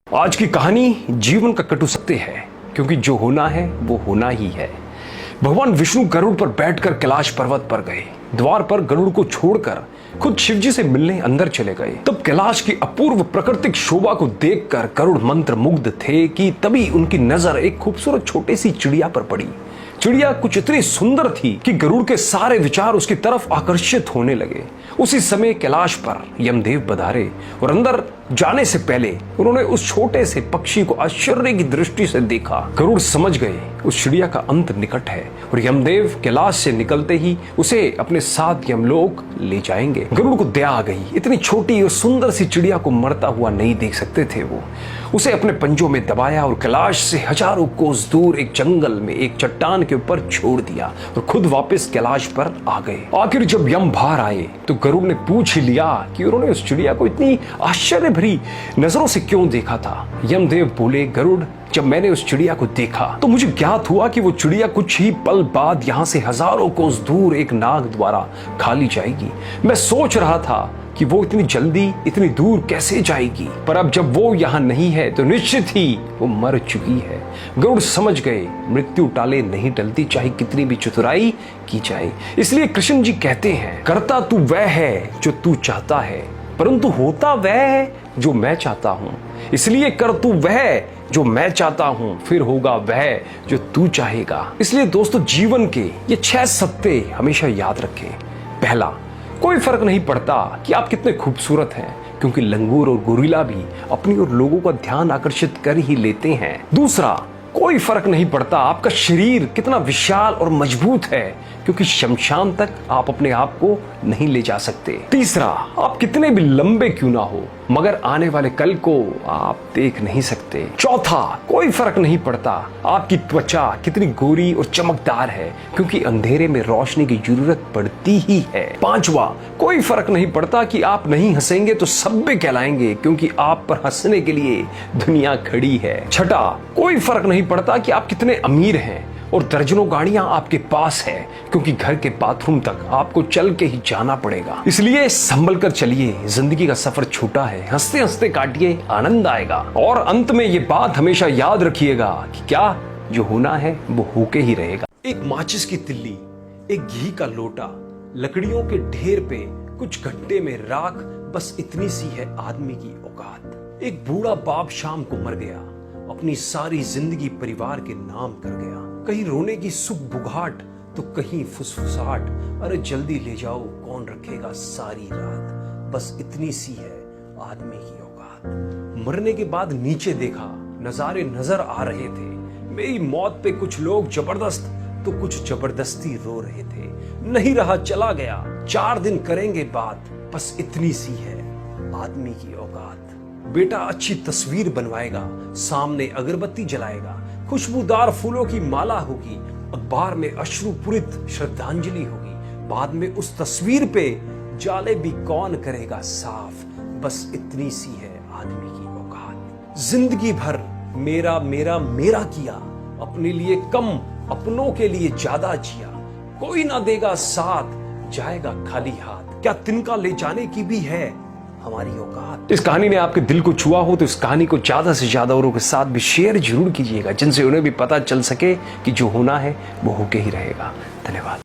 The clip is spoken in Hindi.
आज की कहानी जीवन का कटु सत्य है, क्योंकि जो होना है वो होना ही है। भगवान विष्णु गरुड़ पर बैठकर कैलाश पर्वत पर गए। द्वार पर गरुड़ को छोड़कर खुद शिवजी से मिलने अंदर चले गए। तब कैलाश की अपूर्व प्राकृतिक शोभा को देखकर गरुड़ मंत्र मुग्ध थे कि तभी उनकी नजर एक खूबसूरत छोटी सी चिड़िया पर पड़ी। चिड़िया कुछ इतनी सुंदर थी कि गरुड़ के सारे विचार उसकी तरफ आकर्षित होने लगे। उसी समय कैलाश पर यमदेव पधारे और अंदर जाने से पहले उन्होंने उस छोटे से पक्षी को आश्चर्य की दृष्टि से देखा। गरुड़ समझ गए उस चिड़िया का अंत निकट है और यमदेव कैलाश से निकलते ही उसे अपने साथ यमलोक ले जाएंगे। गरुड़ को दया आ गई। इतनी छोटी और सुंदर सी चिड़िया को मरता हुआ नहीं देख सकते थे वो। उसे अपने पंजों में दबाया और कैलाश से हजारों कोस दूर एक जंगल में एक चट्टान के ऊपर छोड़ दिया और खुद वापस कैलाश पर आ गए। आखिर जब यम बाहर आए तो गरुड़ ने पूछ ही लिया कि उन्होंने उस चिड़िया को इतनी आश्चर्य भरी नजरों से क्यों देखा था। यमदेव बोले, गरुड़, जब मैंने उस चिड़िया को देखा तो मुझे ज्ञात हुआ कि वो चिड़िया कुछ ही पल बाद यहाँ से हजारों कोस दूर एक नाग द्वारा खा ली जाएगी। मैं सोच रहा था कि वो इतनी जल्दी इतनी दूर कैसे जाएगी, पर अब जब वो यहाँ नहीं है तो निश्चित ही वो मर चुकी है। गरुड़ समझ गए मृत्यु टाले नहीं टलती, चाहे कितनी भी चतुराई की जाए। इसलिए कृष्ण जी कहते हैं, करता तू वह है जो तू चाहता है, परंतु होता वह है जो मैं चाहता हूं। इसलिए कर तू वह जो मैं चाहता हूं, फिर होगा वह जो तू चाहेगा। इसलिए दोस्तों, जीवन के ये 6 सत्य हमेशा याद रखें। पहला, कोई फर्क नहीं पड़ता कि आप कितने खूबसूरत हैं, क्योंकि लंगूर और गोरिल्ला भी अपनी और लोगों का ध्यान आकर्षित कर ही लेते हैं। दूसरा, कोई फर्क नहीं पड़ता आपका शरीर कितना विशाल और मजबूत है, क्योंकि शमशान तक आप अपने आप को नहीं ले जा सकते। तीसरा, आप कितने भी लंबे क्यों ना हो, मगर आने वाले कल को आप देख नहीं सकते। चौथा, कोई फर्क नहीं पड़ता आपकी त्वचा कितनी गोरी और चमकदार है, क्योंकि अंधेरे में रोशनी की जरूरत पड़ती ही है। पांचवा, कोई फर्क नहीं पड़ता कि आप नहीं हंसेंगे तो सभ्य कहलाएंगे, क्योंकि आप पर हंसने के लिए दुनिया खड़ी है। छठा, कोई फर्क नहीं पड़ता कि आप कितने अमीर हैं और दर्जनों गाड़ियां आपके पास है, क्योंकि घर के बाथरूम तक आपको चल के ही जाना पड़ेगा। इसलिए संभल कर चलिए, जिंदगी का सफर छोटा है, हंसते हंसते काटिए, आनंद आएगा। और अंत में ये बात हमेशा याद रखिएगा कि क्या जो होना है वो होके ही रहेगा। एक माचिस की तिल्ली, एक घी का लोटा, लकड़ियों के ढेर पे कुछ गड्ढे में राख, बस इतनी सी है आदमी की औकात। एक बूढ़ा बाप शाम को मर गया, अपनी सारी जिंदगी परिवार के नाम कर गया। कहीं रोने की सुख बुघाट तो कहीं फुसफुसाहट, अरे जल्दी ले जाओ कौन रखेगा सारी रात, बस इतनी सी है आदमी की औकात। मरने के बाद नीचे देखा, नजारे नजर आ रहे थे। मेरी मौत पे कुछ लोग जबरदस्त तो कुछ जबरदस्ती रो रहे थे। नहीं रहा चला गया, 4 दिन करेंगे बात, बस इतनी सी है आदमी की औकात। बेटा अच्छी तस्वीर बनवाएगा, सामने अगरबत्ती जलाएगा, खुशबूदार फूलों की माला होगी, अखबार में अश्रुपूरित श्रद्धांजलि होगी, बाद में उस तस्वीर पे जाले भी कौन करेगा साफ, बस इतनी सी है आदमी की औकात। जिंदगी भर मेरा मेरा मेरा किया, अपने लिए कम अपनों के लिए ज्यादा जिया, कोई ना देगा साथ, जाएगा खाली हाथ, क्या तिनका ले जाने की भी है हमारी औकात। इस कहानी ने आपके दिल को छुआ हो तो इस कहानी को ज्यादा से ज्यादा औरों के साथ भी शेयर जरूर कीजिएगा, जिनसे उन्हें भी पता चल सके कि जो होना है वो होके ही रहेगा। धन्यवाद।